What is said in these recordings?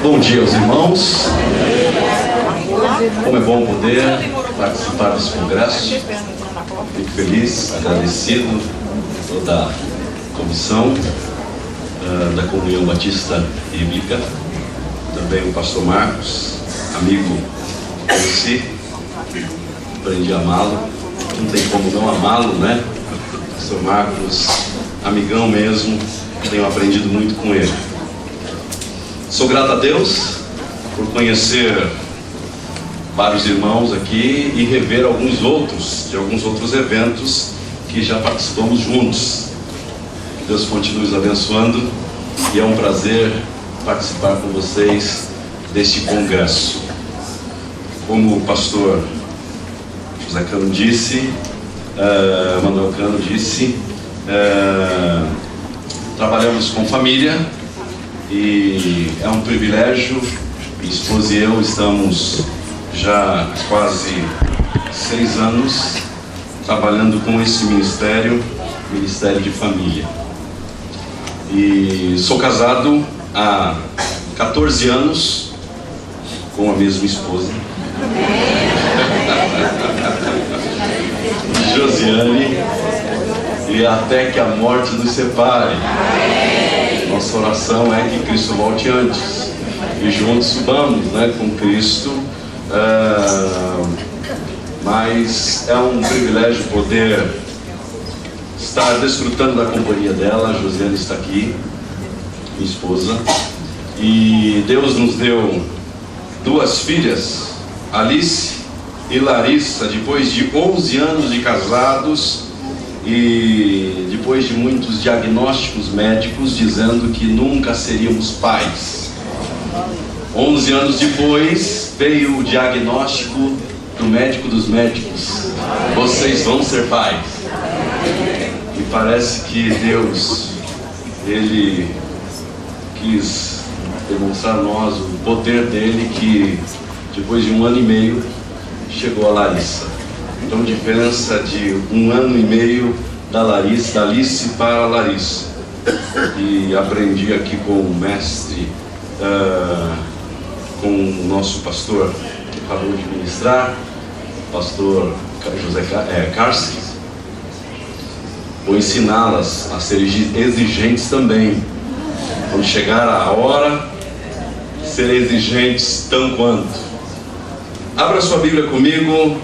Bom dia aos irmãos. Como é bom poder participar desse congresso. Fico feliz, agradecido a toda a comissão da Comunhão Batista Bíblica, também o pastor Marcos, amigo, conheci, aprendi a amá-lo, não tem como não amá-lo, né? Pastor Marcos, amigão mesmo, tenho aprendido muito com ele. Sou grato a Deus por conhecer vários irmãos aqui e rever alguns outros eventos que já participamos juntos. Que Deus continue nos abençoando e é um prazer participar com vocês deste congresso. Como o pastor José Cano disse, Manuel Cano disse, trabalhamos com família e é um privilégio. Minha esposa e eu estamos já há quase 6 anos trabalhando com esse Ministério de Família. E sou casado há 14 anos com a mesma esposa, Josiane, e até que a morte nos separe. Nossa oração é que Cristo volte antes e juntos subamos, né, com Cristo. Mas é um privilégio poder estar desfrutando da companhia dela. A Josiane está aqui, minha esposa, e Deus nos deu 2 filhas, Alice e Larissa, depois de 11 anos de casados e depois de muitos diagnósticos médicos dizendo que nunca seríamos pais. 11 anos depois veio o diagnóstico do médico dos médicos: vocês vão ser pais. E parece que Deus, Ele quis demonstrar a nós o poder dele, que depois de 1 ano e meio chegou a Larissa. Então, diferença de 1 ano e meio da Alice para a Larissa. E aprendi aqui com o mestre, com o nosso pastor que acabou de ministrar, pastor José Carlos. Vou ensiná-las a serem exigentes também. Quando chegar a hora, serem exigentes tão quanto. Abra sua Bíblia comigo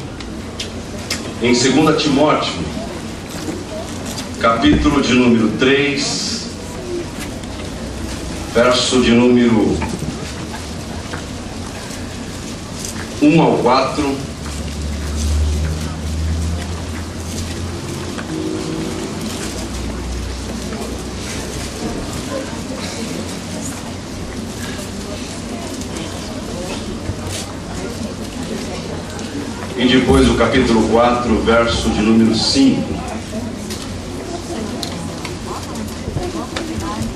em 2 Timóteo, capítulo de número 3, verso de número 1 ao 4. E depois o capítulo 4, verso de número 5.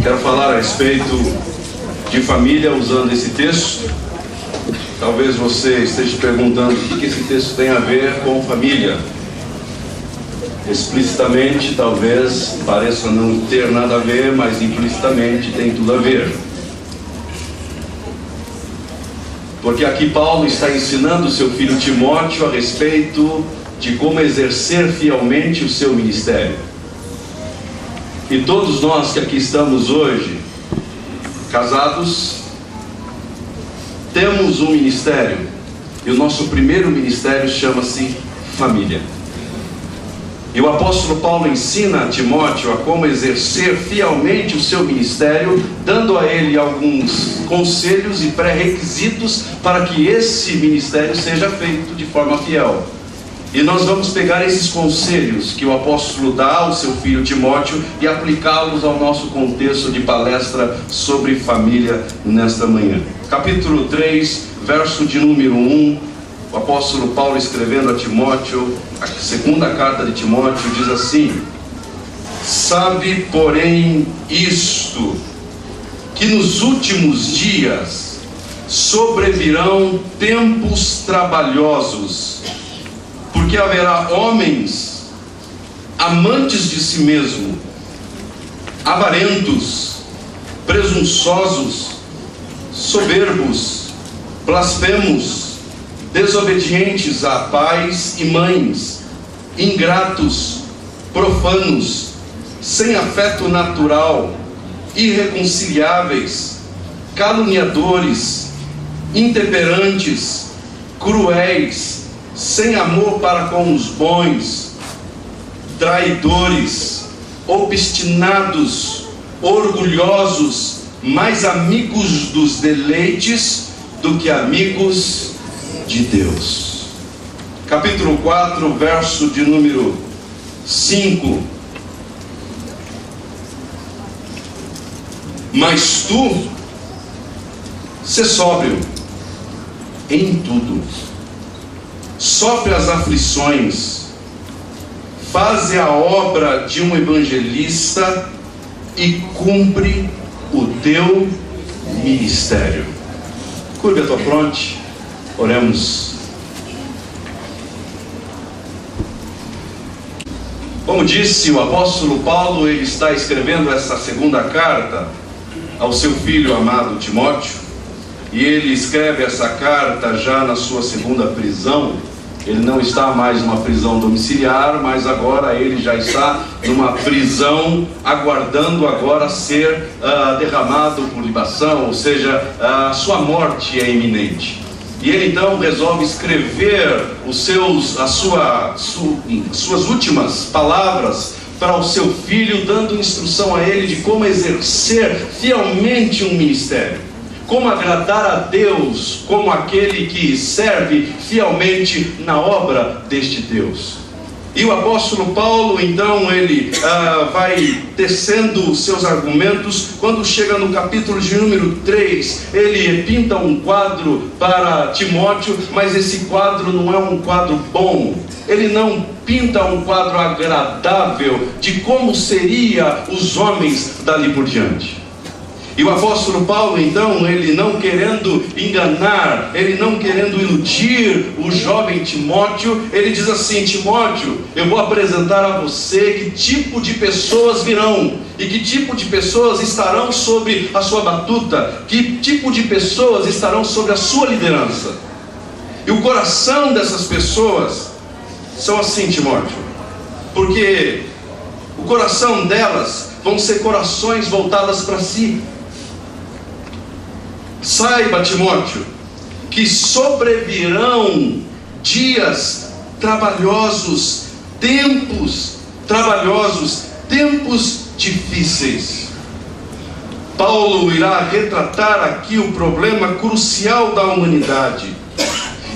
Quero falar a respeito de família usando esse texto. Talvez você esteja perguntando o que esse texto tem a ver com família. Explicitamente, talvez pareça não ter nada a ver, mas implicitamente tem tudo a ver. Porque aqui Paulo está ensinando o seu filho Timóteo a respeito de como exercer fielmente o seu ministério. E todos nós que aqui estamos hoje, casados, temos um ministério. E o nosso primeiro ministério chama-se família. E o apóstolo Paulo ensina a Timóteo a como exercer fielmente o seu ministério, dando a ele alguns conselhos e pré-requisitos para que esse ministério seja feito de forma fiel. E nós vamos pegar esses conselhos que o apóstolo dá ao seu filho Timóteo e aplicá-los ao nosso contexto de palestra sobre família nesta manhã. Capítulo 3, verso de número 1. O apóstolo Paulo, escrevendo a Timóteo, a segunda carta de Timóteo, diz assim: sabe, porém, isto, que nos últimos dias sobrevirão tempos trabalhosos, porque haverá homens amantes de si mesmo, avarentos, presunçosos, soberbos, blasfemos, desobedientes a pais e mães, ingratos, profanos, sem afeto natural, irreconciliáveis, caluniadores, intemperantes, cruéis, sem amor para com os bons, traidores, obstinados, orgulhosos, mais amigos dos deleites do que amigos de Deus. Capítulo 4, verso de número 5. Mas tu, sê sóbrio em tudo, sofre as aflições, faze a obra de um evangelista e cumpre o teu ministério. Curve a tua fronte, oremos. Como disse o apóstolo Paulo, ele está escrevendo essa segunda carta ao seu filho amado Timóteo, e ele escreve essa carta já na sua segunda prisão. Ele não está mais numa prisão domiciliar, mas agora ele já está numa prisão, aguardando agora ser derramado por libação, ou seja, a sua morte é iminente. E ele então resolve escrever as suas últimas palavras para o seu filho, dando instrução a ele de como exercer fielmente um ministério, como agradar a Deus, como aquele que serve fielmente na obra deste Deus. E o apóstolo Paulo, então, ele vai tecendo os seus argumentos. Quando chega no capítulo de número 3, ele pinta um quadro para Timóteo, mas esse quadro não é um quadro bom. Ele não pinta um quadro agradável de como seriam os homens dali por diante. E o apóstolo Paulo, então, ele não querendo enganar, ele não querendo iludir o jovem Timóteo, ele diz assim: Timóteo, eu vou apresentar a você que tipo de pessoas virão, e que tipo de pessoas estarão sobre a sua batuta, que tipo de pessoas estarão sobre a sua liderança. E o coração dessas pessoas são assim, Timóteo, porque o coração delas vão ser corações voltadas para si. Saiba, Timóteo, que sobrevirão dias trabalhosos, tempos difíceis. Paulo irá retratar aqui o problema crucial da humanidade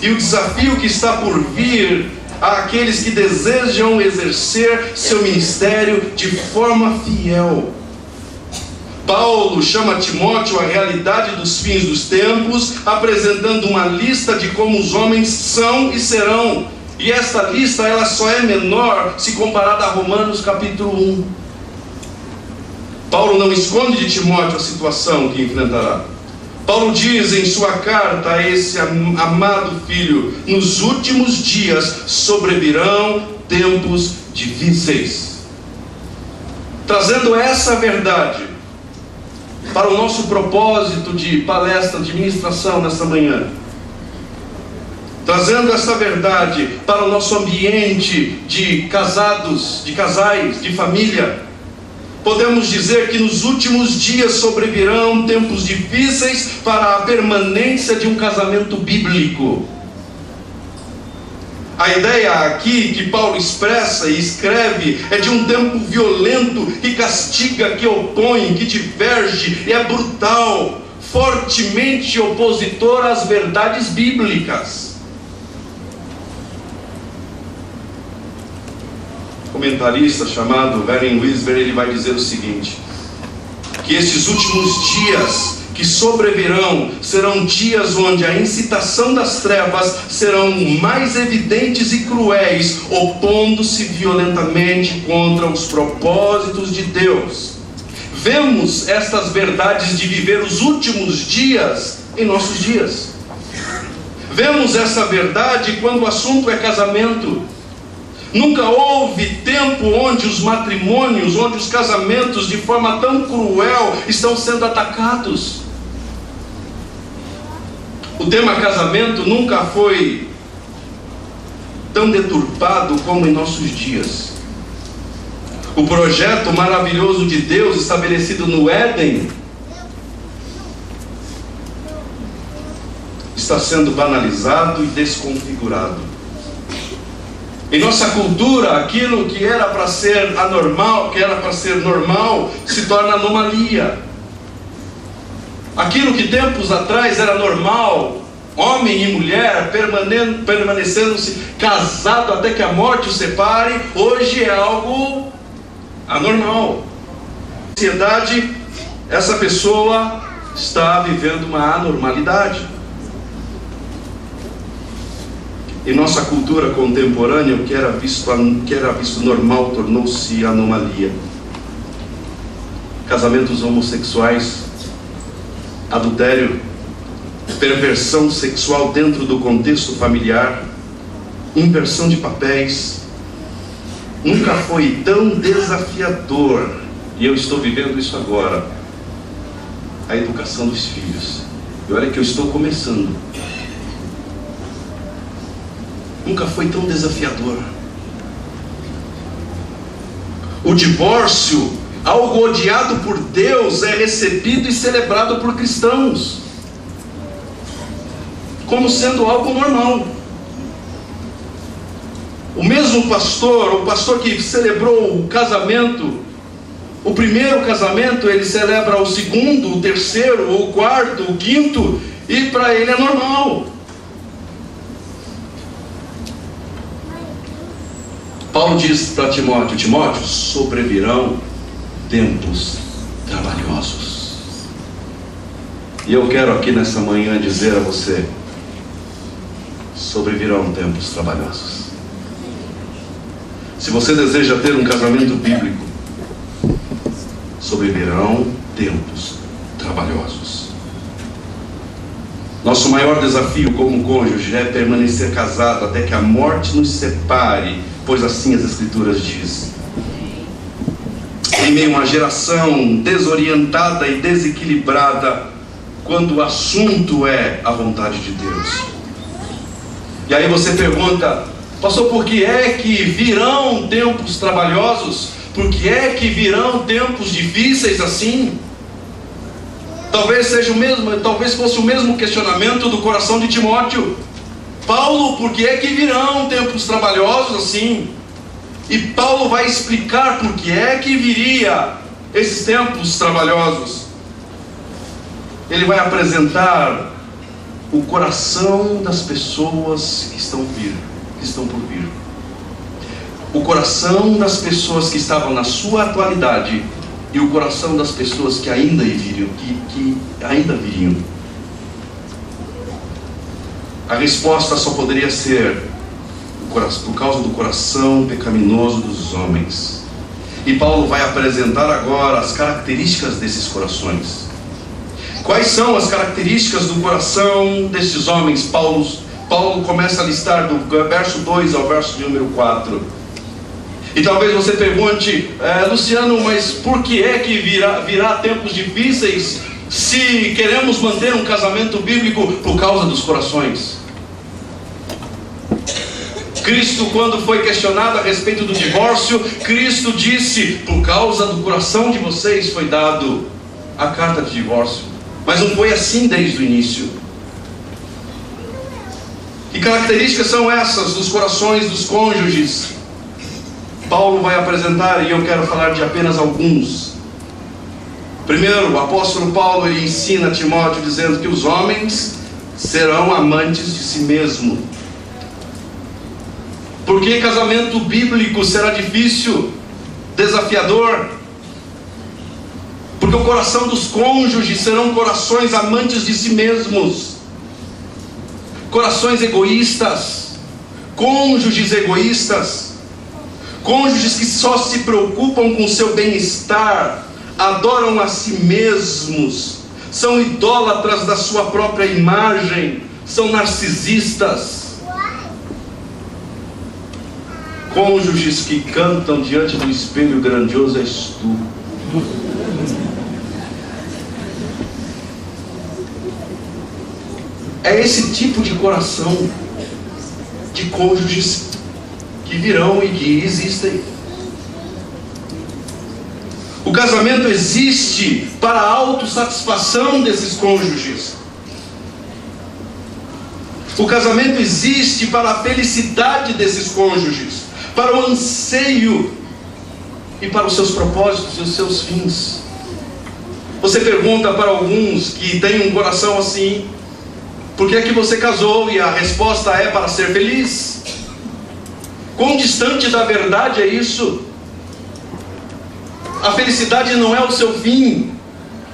e o desafio que está por vir àqueles que desejam exercer seu ministério de forma fiel. Paulo chama Timóteo à realidade dos fins dos tempos, apresentando uma lista de como os homens são e serão. E esta lista, ela só é menor se comparada a Romanos capítulo 1. Paulo não esconde de Timóteo a situação que enfrentará. Paulo diz em sua carta a esse amado filho: nos últimos dias sobrevirão tempos difíceis. Trazendo essa verdade para o nosso propósito de palestra, de ministração nesta manhã, trazendo essa verdade para o nosso ambiente de casados, de casais, de família, podemos dizer que nos últimos dias sobrevirão tempos difíceis para a permanência de um casamento bíblico. A ideia aqui que Paulo expressa e escreve é de um tempo violento, que castiga, que opõe, que diverge, e é brutal, fortemente opositor às verdades bíblicas. Um comentarista chamado Warren Wiersbe, ele vai dizer o seguinte: que esses últimos dias que sobrevirão serão dias onde a incitação das trevas serão mais evidentes e cruéis, opondo-se violentamente contra os propósitos de Deus. Vemos estas verdades de viver os últimos dias em nossos dias. Vemos essa verdade quando o assunto é casamento. Nunca houve tempo onde os matrimônios, onde os casamentos de forma tão cruel estão sendo atacados. O tema casamento nunca foi tão deturpado como em nossos dias. O projeto maravilhoso de Deus estabelecido no Éden está sendo banalizado e desconfigurado. Em nossa cultura, aquilo que era para ser anormal, que era para ser normal, se torna anomalia. Aquilo que tempos atrás era normal, homem e mulher permanecendo-se casado até que a morte os separe, hoje é algo anormal. Na sociedade, essa pessoa está vivendo uma anormalidade. Em nossa cultura contemporânea, o que era visto normal tornou-se anomalia. Casamentos homossexuais, adultério, perversão sexual dentro do contexto familiar, inversão de papéis. Nunca foi tão desafiador, e eu estou vivendo isso agora, a educação dos filhos. E olha que eu estou começando. Nunca foi tão desafiador. O divórcio, algo odiado por Deus, é recebido e celebrado por cristãos como sendo algo normal. O mesmo pastor, o pastor que celebrou o casamento, o primeiro casamento, ele celebra o segundo, o terceiro, o quarto, o quinto, e para ele é normal. Paulo diz para Timóteo: Timóteo, sobrevirão tempos trabalhosos. E eu quero aqui nessa manhã dizer a você: sobrevirão tempos trabalhosos. Se você deseja ter um casamento bíblico, sobrevirão tempos trabalhosos. Nosso maior desafio como cônjuge é permanecer casado até que a morte nos separe, pois assim as Escrituras dizem. Em meio a uma geração desorientada e desequilibrada, quando o assunto é a vontade de Deus. E aí você pergunta: pastor, por que é que virão tempos trabalhosos? Por que é que virão tempos difíceis assim? Talvez fosse o mesmo questionamento do coração de Timóteo. Paulo, por que é que virão tempos trabalhosos assim? E Paulo vai explicar por que é que viria esses tempos trabalhosos. Ele vai apresentar o coração das pessoas que estão por vir. O coração das pessoas que estavam na sua atualidade e o coração das pessoas que ainda viriam, que ainda viriam. A resposta só poderia ser por causa do coração pecaminoso dos homens. E Paulo vai apresentar agora as características desses corações. Quais são as características do coração desses homens? Paulo começa a listar do verso 2 ao verso de número 4. E talvez você pergunte: Luciano, mas por que é que virá tempos difíceis se queremos manter um casamento bíblico? Por causa dos corações. Cristo, quando foi questionado a respeito do divórcio, Cristo disse: por causa do coração de vocês foi dado a carta de divórcio. Mas não foi assim desde o início. Que características são essas dos corações dos cônjuges? Paulo vai apresentar, e eu quero falar de apenas alguns. Primeiro, o apóstolo Paulo, ele ensina a Timóteo dizendo que os homens serão amantes de si mesmo. Por que casamento bíblico será difícil, desafiador? Porque o coração dos cônjuges serão corações amantes de si mesmos, corações egoístas, cônjuges egoístas, cônjuges que só se preocupam com o seu bem-estar, adoram a si mesmos, são idólatras da sua própria imagem, são narcisistas. Cônjuges que cantam diante do espelho: grandioso és tu. É esse tipo de coração de cônjuges que virão e que existem. O casamento existe para a autossatisfação desses cônjuges. O casamento existe para a felicidade desses cônjuges, para o anseio e para os seus propósitos e os seus fins. Você pergunta para alguns que têm um coração assim: por que é que você casou? E a resposta é: para ser feliz. Quão distante da verdade é isso? A felicidade não é o seu fim.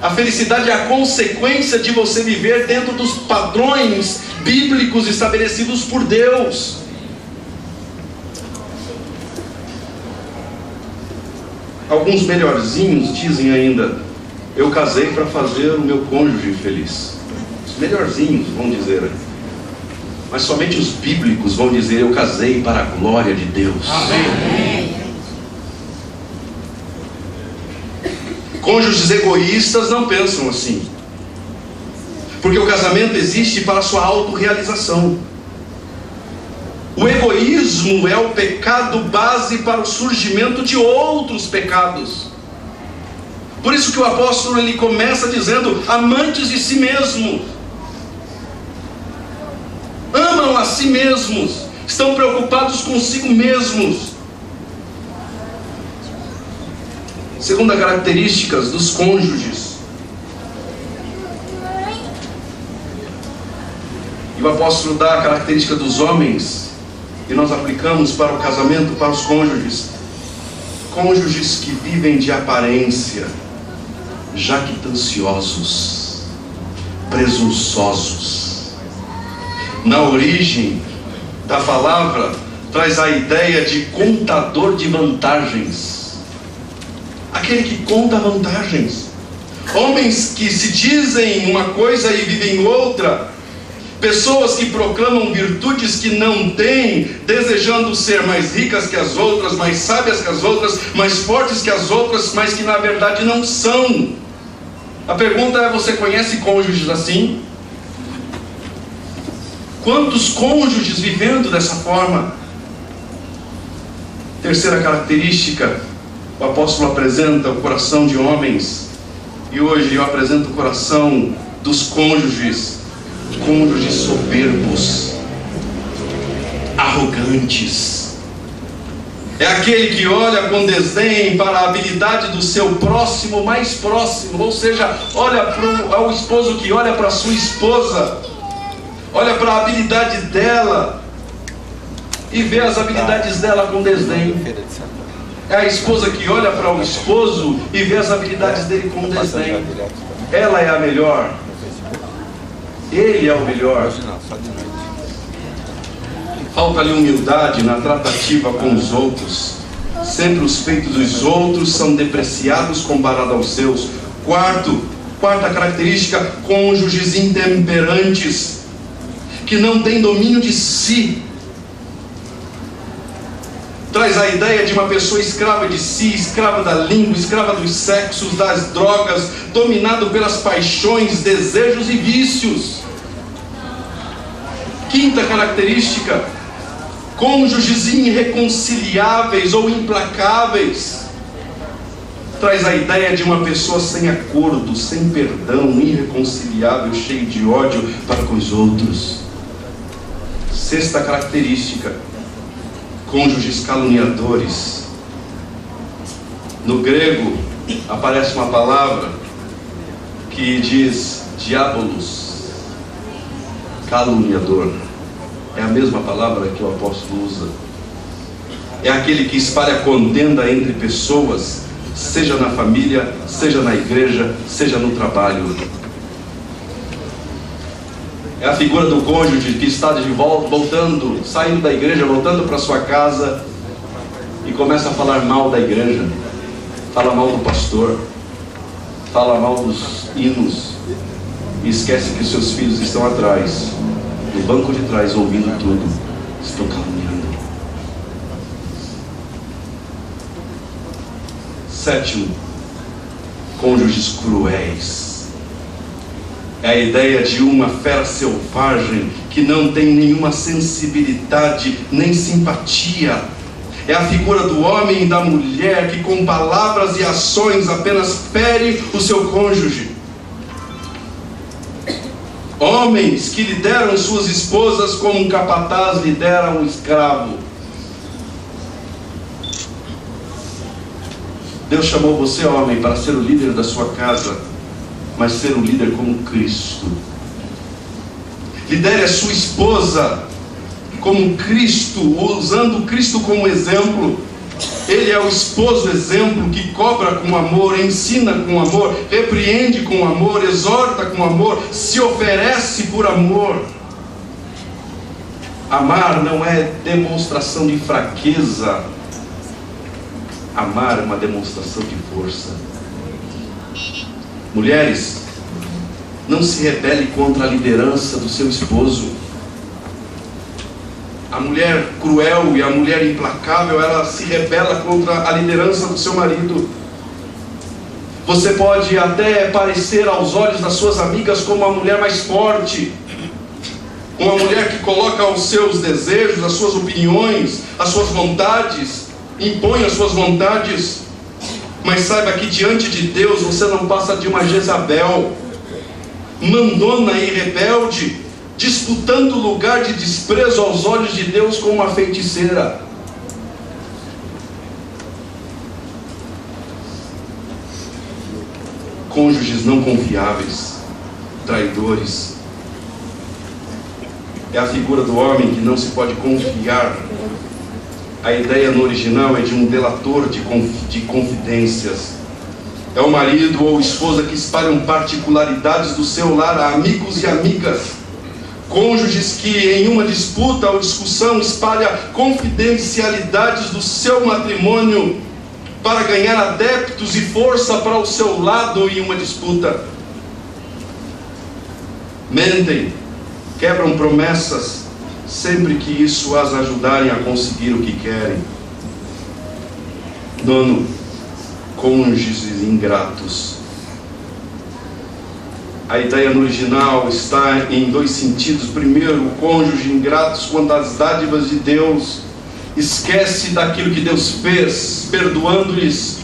A felicidade é a consequência de você viver dentro dos padrões bíblicos estabelecidos por Deus. Alguns melhorzinhos dizem ainda: eu casei para fazer o meu cônjuge feliz. Os melhorzinhos vão dizer, mas somente os bíblicos vão dizer: eu casei para a glória de Deus. Amém. Cônjuges egoístas não pensam assim, porque o casamento existe para a sua autorrealização. O egoísmo é o pecado base para o surgimento de outros pecados. Por isso que o apóstolo ele começa dizendo: amantes de si mesmos, amam a si mesmos, estão preocupados consigo mesmos. Segunda característica dos cônjuges. E o apóstolo dá a característica dos homens, e nós aplicamos para o casamento, para os cônjuges. Cônjuges que vivem de aparência, jactanciosos, presunçosos. Na origem da palavra, traz a ideia de contador de vantagens. Aquele que conta vantagens. Homens que se dizem uma coisa e vivem outra. Pessoas que proclamam virtudes que não têm, desejando ser mais ricas que as outras, mais sábias que as outras, mais fortes que as outras, mas que na verdade não são. A pergunta é: você conhece cônjuges assim? Quantos cônjuges vivendo dessa forma? Terceira característica, o apóstolo apresenta o coração de homens, e hoje eu apresento o coração dos cônjuges. Cônjuges soberbos, arrogantes. É aquele que olha com desdém para a habilidade do seu próximo mais próximo, ou seja, olha ao esposo que olha para a sua esposa, olha para a habilidade dela e vê as habilidades dela com desdém. É a esposa que olha para o esposo e vê as habilidades dele com desdém. Ela é a melhor, ele é o melhor. Falta-lhe humildade na tratativa com os outros. Sempre os feitos dos outros são depreciados comparado aos seus. Quarta característica, cônjuges intemperantes, que não têm domínio de si. Traz a ideia de uma pessoa escrava de si, escrava da língua, escrava dos sexos, das drogas, dominado pelas paixões, desejos e vícios. Quinta característica, cônjuges irreconciliáveis ou implacáveis. Traz a ideia de uma pessoa sem acordo, sem perdão, irreconciliável, cheio de ódio para com os outros. Sexta característica, cônjuges caluniadores. No grego aparece uma palavra que diz diabolos, caluniador. É a mesma palavra que o apóstolo usa. É aquele que espalha contenda entre pessoas, seja na família, seja na igreja, seja no trabalho. É a figura do cônjuge que está de volta, voltando, saindo da igreja, voltando para sua casa e começa a falar mal da igreja, fala mal do pastor, fala mal dos hinos e esquece que os seus filhos estão atrás, no banco de trás, ouvindo tudo. Estão caluniando. Sétimo, cônjuges cruéis. É a ideia de uma fera selvagem que não tem nenhuma sensibilidade nem simpatia. É a figura do homem e da mulher que com palavras e ações apenas fere o seu cônjuge. Homens que lideram suas esposas como um capataz lidera um escravo. Deus chamou você, homem, para ser o líder da sua casa, mas ser um líder como Cristo. Lidere a sua esposa como Cristo, usando Cristo como exemplo. Ele é o esposo exemplo que cobra com amor, ensina com amor, repreende com amor, exorta com amor, se oferece por amor. Amar não é demonstração de fraqueza. Amar é uma demonstração de força. Mulheres, não se rebele contra a liderança do seu esposo. A mulher cruel e a mulher implacável, ela se rebela contra a liderança do seu marido. Você pode até parecer aos olhos das suas amigas como a mulher mais forte, uma mulher que coloca os seus desejos, as suas opiniões, as suas vontades, impõe as suas vontades. Mas saiba que diante de Deus você não passa de uma Jezabel, mandona e rebelde, disputando o lugar de desprezo aos olhos de Deus com uma feiticeira. Cônjuges não confiáveis, traidores. É a figura do homem que não se pode confiar. A ideia no original é de um delator de confidências. É o marido ou esposa que espalham particularidades do seu lar a amigos e amigas. Cônjuges que em uma disputa ou discussão espalha confidencialidades do seu matrimônio para ganhar adeptos e força para o seu lado em uma disputa. Mentem, quebram promessas, sempre que isso as ajudarem a conseguir o que querem. Nono, cônjuges ingratos. A ideia no original está em dois sentidos. Primeiro, o cônjuge ingratos quando as dádivas de Deus esquece daquilo que Deus fez, perdoando-lhes.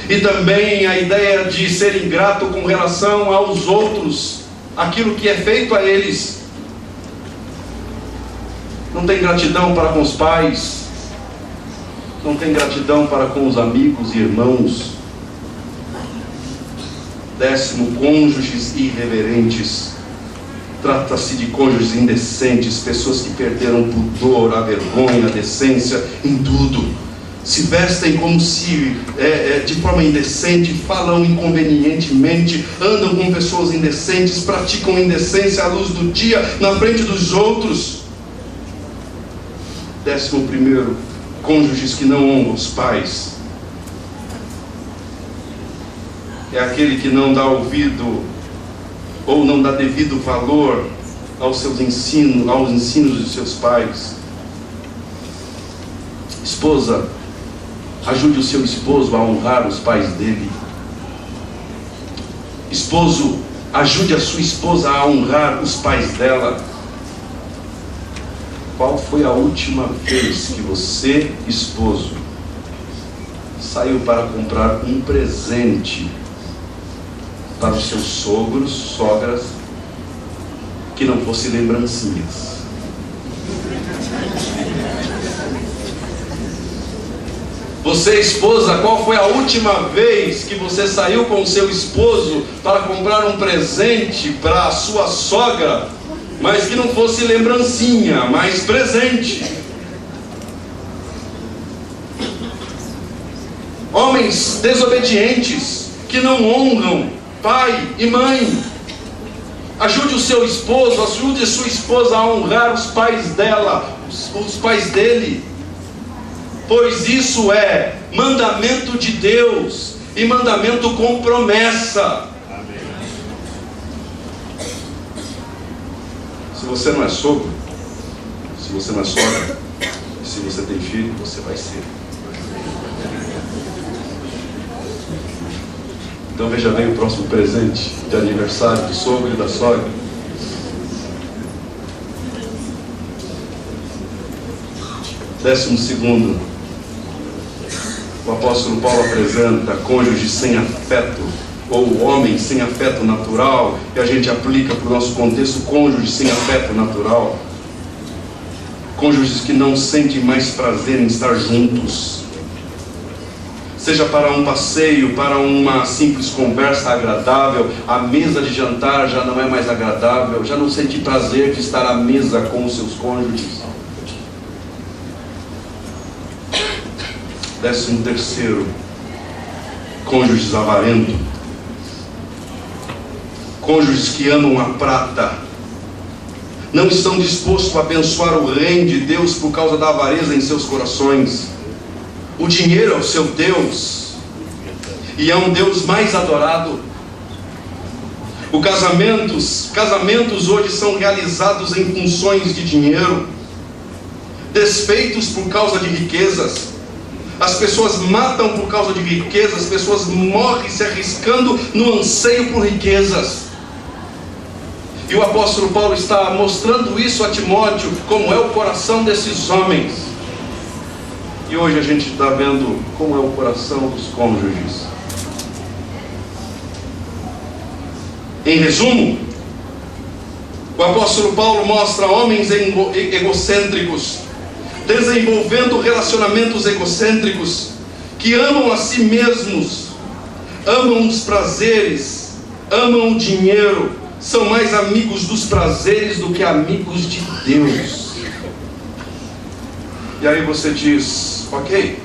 E também a ideia de ser ingrato com relação aos outros, aquilo que é feito a eles. Não tem gratidão para com os pais, não tem gratidão para com os amigos e irmãos. Décimo, cônjuges irreverentes. Trata-se de cônjuges indecentes, pessoas que perderam o pudor, a vergonha, a decência em tudo. Se vestem como se, de forma indecente, falam inconvenientemente, andam com pessoas indecentes, praticam indecência à luz do dia, na frente dos outros. 11º, cônjuges que não honram os pais. É aquele que não dá ouvido ou não dá devido valor aos ensinos dos seus pais. Esposa, ajude o seu esposo a honrar os pais dele. Esposo, ajude a sua esposa a honrar os pais dela. Qual foi a última vez que você, esposo, saiu para comprar um presente para os seus sogros, sogras, que não fosse lembrancinhas? Você, esposa, qual foi a última vez que você saiu com o seu esposo para comprar um presente para a sua sogra, mas que não fosse lembrancinha, mas presente? Homens desobedientes, que não honram pai e mãe. Ajude o seu esposo, ajude a sua esposa a honrar os pais dela, os pais dele, pois isso é mandamento de Deus, e mandamento com promessa. Amém. Se você não é sogro, se você não é sogra, se você tem filho, você vai ser. Então veja bem o próximo presente de aniversário do sogro e da sogra. Décimo segundo, o apóstolo Paulo apresenta cônjuge sem afeto, ou homem sem afeto natural, que a gente aplica para o nosso contexto, cônjuge sem afeto natural. Cônjuges que não sentem mais prazer em estar juntos, seja para um passeio, para uma simples conversa agradável. A mesa de jantar já não é mais agradável, já não sente prazer de estar à mesa com os seus cônjuges. 13º, cônjuges avarentos, cônjuges que amam a prata, não estão dispostos a abençoar o reino de Deus por causa da avareza em seus corações. O dinheiro é o seu Deus, e é um Deus mais adorado. Casamentos hoje são realizados em funções de dinheiro, desfeitos por causa de riquezas. As pessoas matam por causa de riquezas, as pessoas morrem se arriscando no anseio por riquezas. E o apóstolo Paulo está mostrando isso a Timóteo, como é o coração desses homens. E hoje a gente está vendo como é o coração dos cônjuges. Em resumo, o apóstolo Paulo mostra homens egocêntricos, desenvolvendo relacionamentos egocêntricos, que amam a si mesmos, amam os prazeres, amam o dinheiro, são mais amigos dos prazeres do que amigos de Deus. E aí você diz, ok,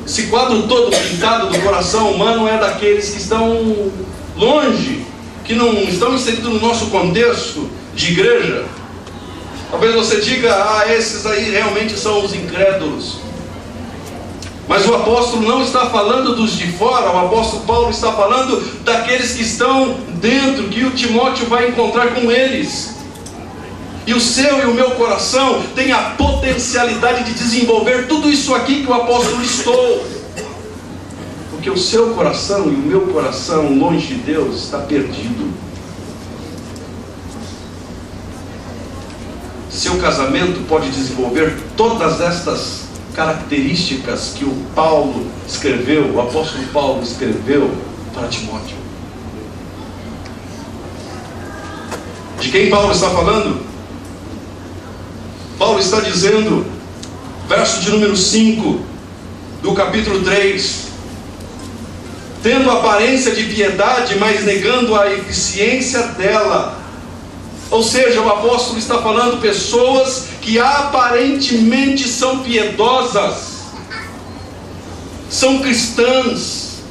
esse quadro todo pintado do coração humano é daqueles que estão longe, que não estão inseridos no nosso contexto de igreja. Talvez você diga, esses aí realmente são os incrédulos. Mas o apóstolo não está falando dos de fora, o apóstolo Paulo está falando daqueles que estão dentro, que o Timóteo vai encontrar com eles. E o seu e o meu coração tem a potencialidade de desenvolver tudo isso aqui que o apóstolo listou. Porque o seu coração e o meu coração, longe de Deus, está perdido. Seu casamento pode desenvolver todas estas características que o apóstolo Paulo escreveu para Timóteo. De quem Paulo está falando? Paulo está dizendo, verso de número 5 do capítulo 3: tendo aparência de piedade, mas negando a eficiência dela. Ou seja, o apóstolo está falando pessoas que aparentemente são piedosas, são cristãs,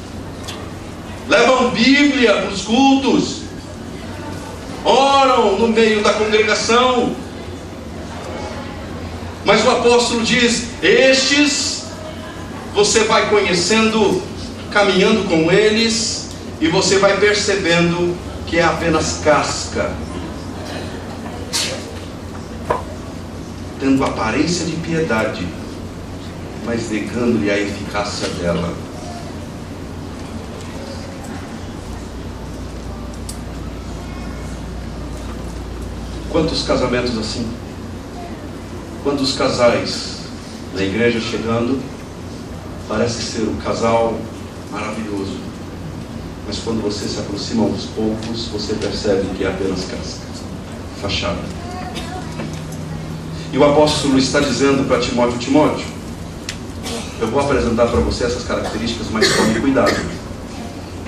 levam Bíblia para os cultos, oram no meio da congregação. Mas o apóstolo diz, estes você vai conhecendo, caminhando com eles, e você vai percebendo que é apenas casca, tendo aparência de piedade, mas negando-lhe a eficácia dela. Quantos casamentos assim? Quantos casais na igreja chegando, parece ser um casal maravilhoso, mas quando você se aproxima aos poucos, você percebe que é apenas casca, fachada. E o apóstolo está dizendo para Timóteo, Timóteo, eu vou apresentar para você essas características, mas tome cuidado,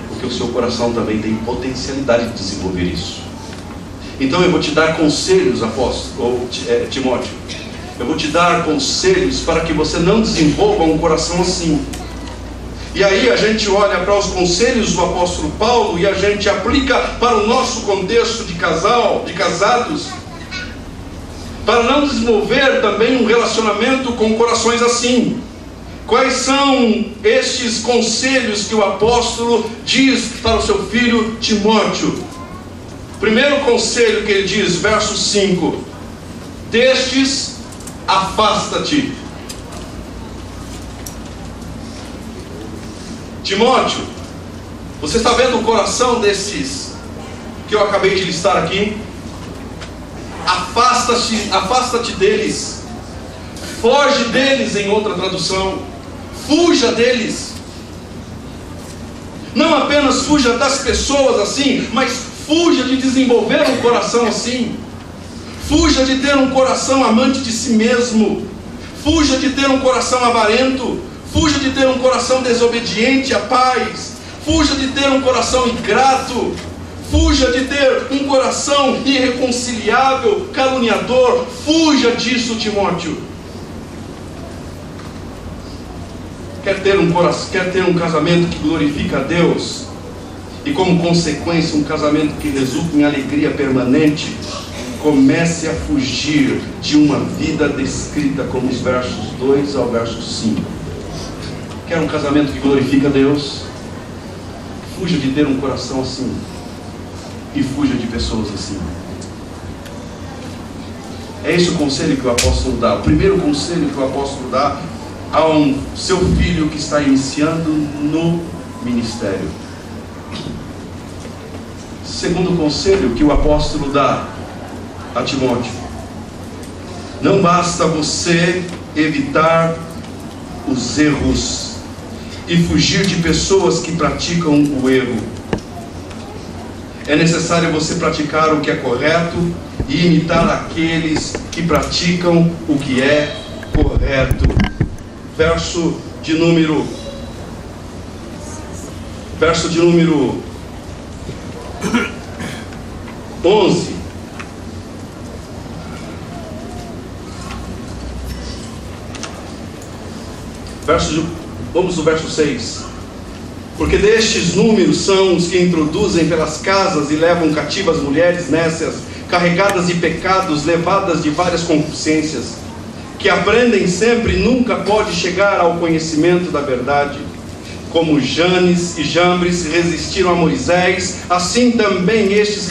porque o seu coração também tem potencialidade de desenvolver isso. Então eu vou te dar conselhos, Timóteo, eu vou te dar conselhos para que você não desenvolva um coração assim. E aí a gente olha para os conselhos do apóstolo Paulo e a gente aplica para o nosso contexto de casal, de casados, para não desenvolver também um relacionamento com corações assim. Quais são estes conselhos que o apóstolo diz para o seu filho Timóteo? Primeiro conselho que ele diz, verso 5: destes afasta-te. Timóteo, você está vendo o coração desses que eu acabei de listar aqui? Afasta-te deles, foge deles, em outra tradução, fuja deles. Não apenas fuja das pessoas assim, mas fuja de desenvolver um coração assim. Fuja de ter um coração amante de si mesmo. Fuja de ter um coração avarento. Fuja de ter um coração desobediente a pais. Fuja de ter um coração ingrato. Fuja de ter um coração irreconciliável, caluniador. Fuja disso, Timóteo. Quer ter um casamento que glorifica a Deus, e como consequência um casamento que resulta em alegria permanente? Comece a fugir de uma vida descrita como os versos 2 ao verso 5. Quer um casamento que glorifica a Deus? Fuja de ter um coração assim, e fuja de pessoas assim. É esse o conselho que o apóstolo dá. O primeiro conselho que o apóstolo dá ao seu filho que está iniciando no ministério. Segundo conselho que o apóstolo dá a Timóteo: não basta você evitar os erros e fugir de pessoas que praticam o erro. É necessário você praticar o que é correto e imitar aqueles que praticam o que é correto. Verso de número 11. Vamos no verso 6. Porque destes números são os que introduzem pelas casas e levam cativas mulheres nécias, carregadas de pecados, levadas de várias concupiscências, que aprendem sempre e nunca pode chegar ao conhecimento da verdade. Como Janes e Jambres resistiram a Moisés, assim também estes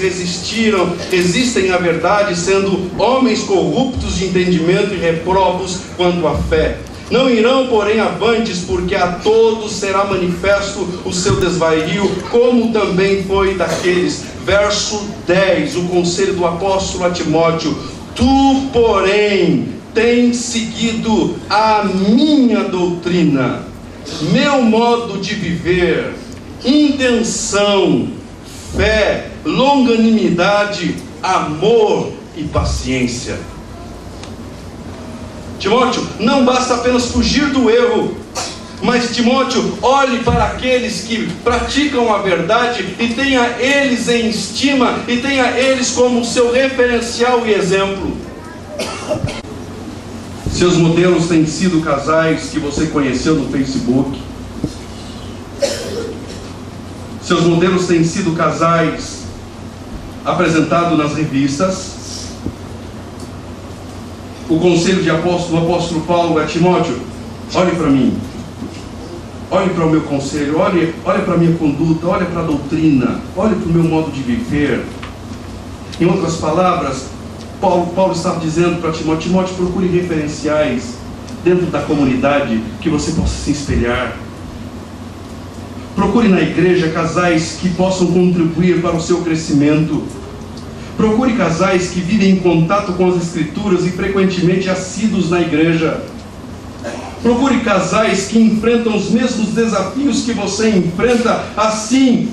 resistem à verdade, sendo homens corruptos de entendimento e reprobos quanto à fé. Não irão, porém, avantes, porque a todos será manifesto o seu desvario, como também foi daqueles. Verso 10, o conselho do apóstolo a Timóteo: tu, porém, tens seguido a minha doutrina, meu modo de viver, intenção, fé, longanimidade, amor e paciência. Timóteo, não basta apenas fugir do erro, mas Timóteo, olhe para aqueles que praticam a verdade e tenha eles em estima e tenha eles como seu referencial e exemplo. Seus modelos têm sido casais que você conheceu no Facebook. Seus modelos têm sido casais apresentados nas revistas. O conselho do apóstolo Paulo é: Timóteo, olhe para mim, olhe para o meu conselho, olhe para a minha conduta, olhe para a doutrina, olhe para o meu modo de viver. Em outras palavras, Paulo estava dizendo para Timóteo: Timóteo, procure referenciais dentro da comunidade que você possa se espelhar. Procure na igreja casais que possam contribuir para o seu crescimento. Procure casais que vivem em contato com as Escrituras e frequentemente assíduos na igreja. Procure casais que enfrentam os mesmos desafios que você enfrenta, assim,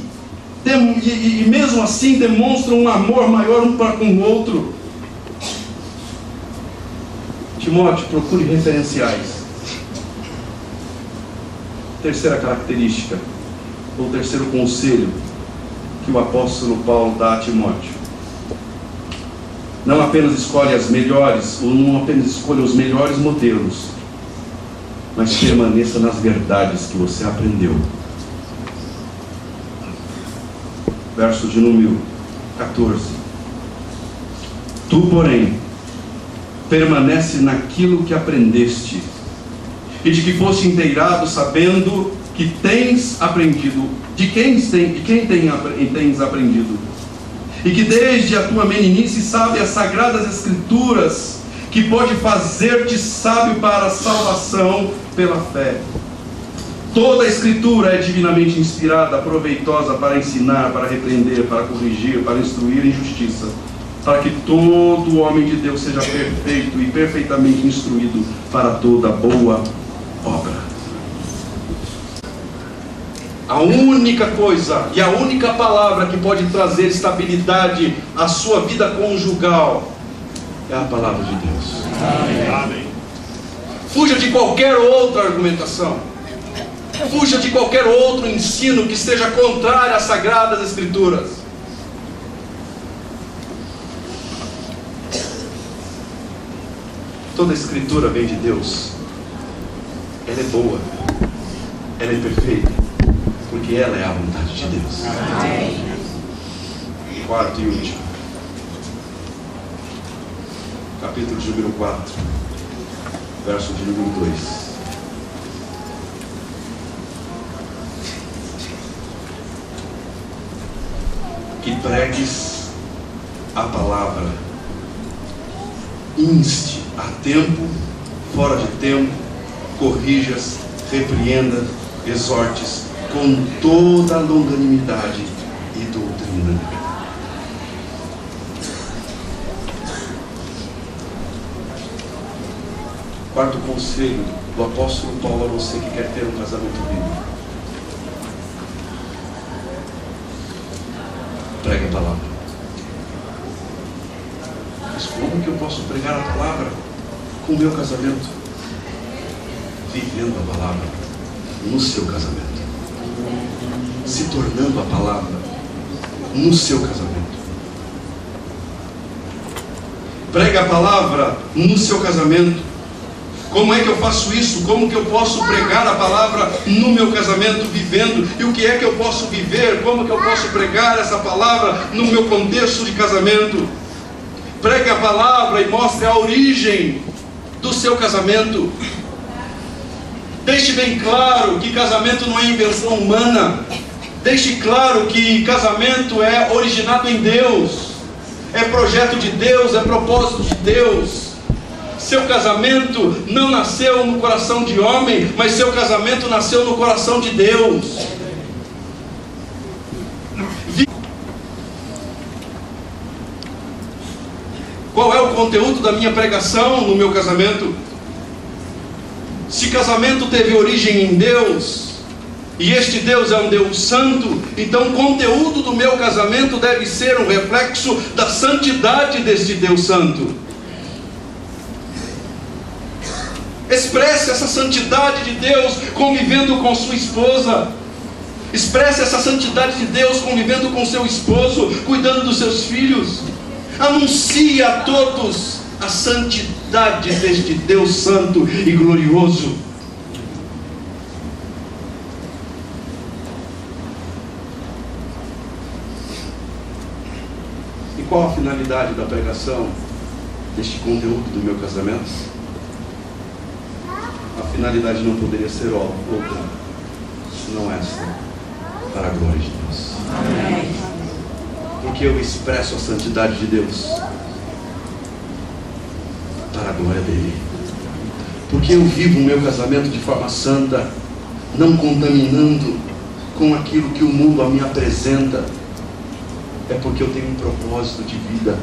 e mesmo assim demonstram um amor maior um para com o outro. Timóteo, procure referenciais. Terceira característica, ou terceiro conselho que o apóstolo Paulo dá a Timóteo: não apenas escolhe as melhores, ou não apenas escolha os melhores modelos, mas permaneça nas verdades que você aprendeu. Verso de número 14. Tu, porém, permanece naquilo que aprendeste, e de que foste inteirado, sabendo que tens aprendido, de quem tens aprendido, e que desde a tua meninice sabe as sagradas escrituras, que pode fazer-te sábio para a salvação pela fé. Toda a Escritura é divinamente inspirada, proveitosa para ensinar, para repreender, para corrigir, para instruir em justiça, para que todo homem de Deus seja perfeito e perfeitamente instruído para toda boa obra. A única coisa e a única palavra que pode trazer estabilidade à sua vida conjugal é a palavra de Deus. Amém. Fuja de qualquer outra argumentação. Fuja de qualquer outro ensino que esteja contrário às Sagradas Escrituras. Toda a Escritura vem de Deus. Ela é boa. Ela é perfeita. Porque ela é a vontade de Deus. Amém. Quarto e último. Capítulo de número 4. Verso de número 2. Que pregues a palavra, inste a tempo, fora de tempo, corrijas, repreenda, exortes com toda a longanimidade e doutrina. Quarto conselho do apóstolo Paulo a você que quer ter um casamento bíblico: pregue a palavra. Mas como que eu posso pregar a palavra com o meu casamento? Vivendo a palavra no seu casamento, se tornando a palavra no seu casamento. Pregue a palavra no seu casamento. Como é que eu faço isso? Como que eu posso pregar a palavra no meu casamento vivendo? E o que é que eu posso viver? Como que eu posso pregar essa palavra no meu contexto de casamento? Pregue a palavra e mostre a origem do seu casamento. Deixe bem claro que casamento não é invenção humana. Deixe claro que casamento é originado em Deus. É projeto de Deus, é propósito de Deus. Seu casamento não nasceu no coração de homem, mas seu casamento nasceu no coração de Deus. Qual é o conteúdo da minha pregação no meu casamento? Se casamento teve origem em Deus, e este Deus é um Deus santo, então o conteúdo do meu casamento deve ser um reflexo da santidade deste Deus santo. Expresse essa santidade de Deus convivendo com sua esposa. Expresse essa santidade de Deus convivendo com seu esposo, cuidando dos seus filhos. Anuncie a todos a santidade deste Deus santo e glorioso. E qual a finalidade da pregação deste conteúdo do meu casamento? A finalidade não poderia ser outra, senão esta, para a glória de Deus. Amém. Porque eu expresso a santidade de Deus para a glória dele. Porque eu vivo o meu casamento de forma santa, não contaminando com aquilo que o mundo me apresenta. É porque eu tenho um propósito de vida.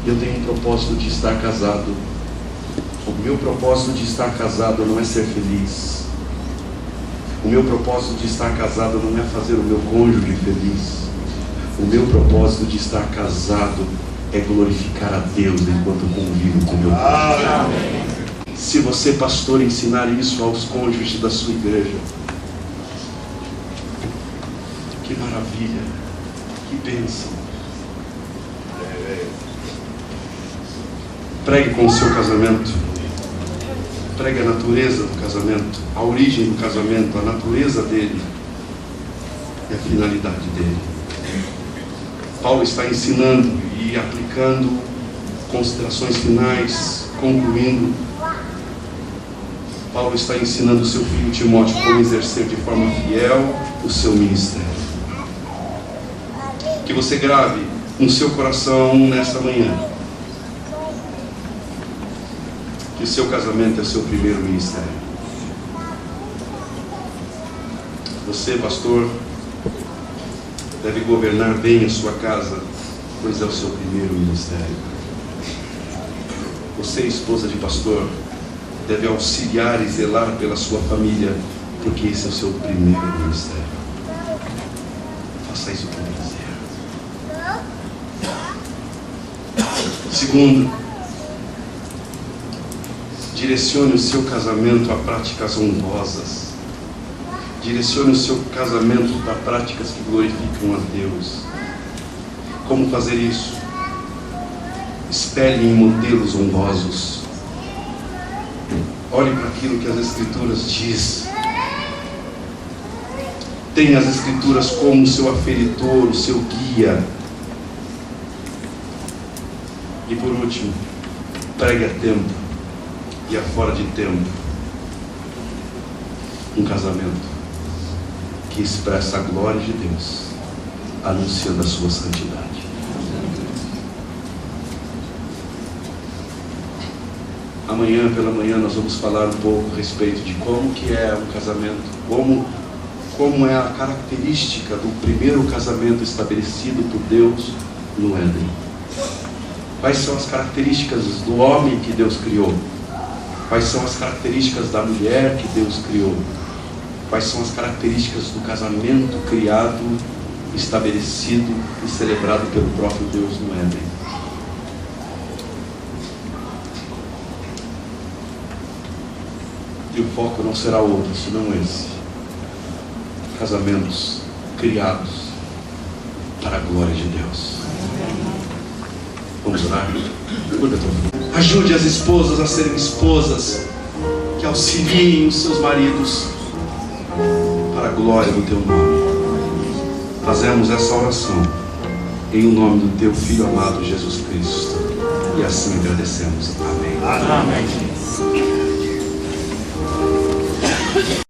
Eu tenho um propósito de estar casado. O meu propósito de estar casado não é ser feliz. O meu propósito de estar casado não é fazer o meu cônjuge feliz. O meu propósito de estar casado é glorificar a Deus enquanto convivo com o meu cônjuge. Se você, pastor, ensinar isso aos cônjuges da sua igreja, que maravilha, que bênção. Pregue com o seu casamento. Pregue a natureza do casamento, a origem do casamento, a natureza dele e a finalidade dele. Paulo está ensinando e aplicando considerações finais, concluindo. Paulo está ensinando o seu filho Timóteo como exercer de forma fiel o seu ministério. Que você grave no seu coração nessa manhã que o seu casamento é o seu primeiro ministério. Você, pastor, deve governar bem a sua casa, pois é o seu primeiro ministério. Você, esposa de pastor, deve auxiliar e zelar pela sua família, porque esse é o seu primeiro ministério. Faça isso com prazer. Segundo, direcione o seu casamento a práticas honrosas. Direcione o seu casamento a práticas que glorificam a Deus. Como fazer isso? Espelhe em modelos honrosos. Olhe para aquilo que as Escrituras diz. Tenha as Escrituras como o seu aferitor, o seu guia. E por último, pregue a tempo e a fora de tempo um casamento que expressa a glória de Deus, anunciando a sua santidade. Amanhã pela manhã nós vamos falar um pouco a respeito de como que é um casamento, como é a característica do primeiro casamento estabelecido por Deus no Éden. Quais são as características do homem que Deus criou? Quais são as características da mulher que Deus criou? Quais são as características do casamento criado, estabelecido e celebrado pelo próprio Deus no Éden? E o foco não será outro, senão esse. Casamentos criados para a glória de Deus. Vamos orar? Ajude as esposas a serem esposas que auxiliem os seus maridos para a glória do Teu nome. Fazemos essa oração em nome do Teu Filho amado Jesus Cristo. E assim agradecemos. Amém. Amém.